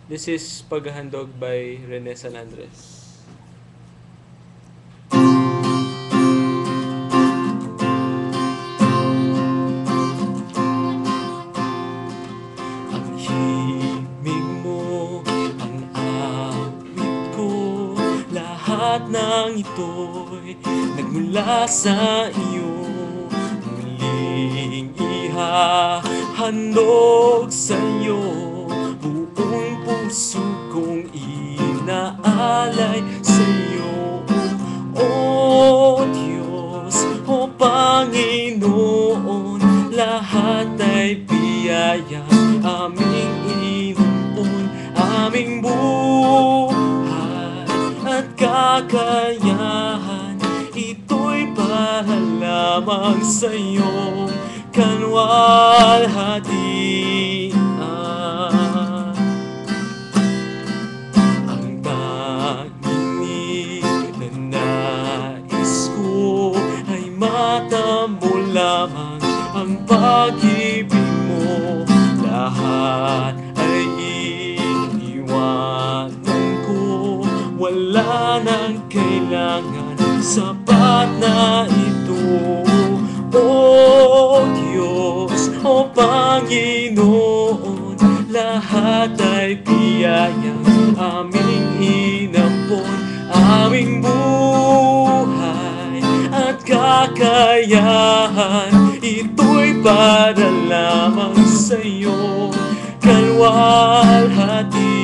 This is Paghahandog by Rene San Andres. Ang himig mo, ang awit ko, lahat ng ito'y nagmula sa iyo. Muling ihahandog sa iyo, buong puso kong inaalay sa iyo. O Diyos, o Panginoon, lahat ay biyaya, aming inumpon, aming buhay at kakayahan. Ito'y para lamang sa iyong kanwalhatian. Ang tanging ninanais ko ay mata mo lamang ang pag-ibig mo. Lahat ay iiwanan ko, wala nang kailangan, sapat na ito. O Diyos, o Panginoon, lahat ay biyayang aming inampon, aming buhay at kakayahan. Ito'y para lamang sa iyo, kalwalhatian.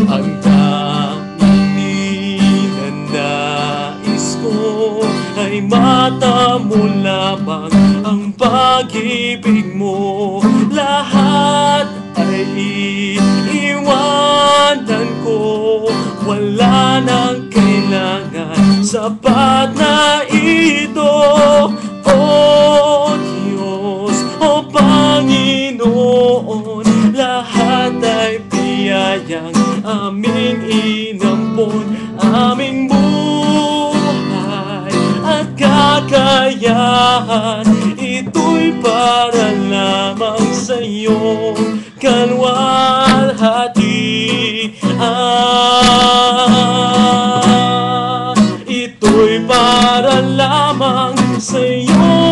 Ang tanging ninanais ko ay mata mo lamang ang pag-ibig mo. Lahat ay iiwanan ko, wala nang kailangan, sapat na ito. O Diyos, o Panginoon, lahat ay biyayang aming inampon, aming buhay at kakayahan. Ito'y para lamang sa iyong kalwalhatian. Ito'y para lamang sa iyong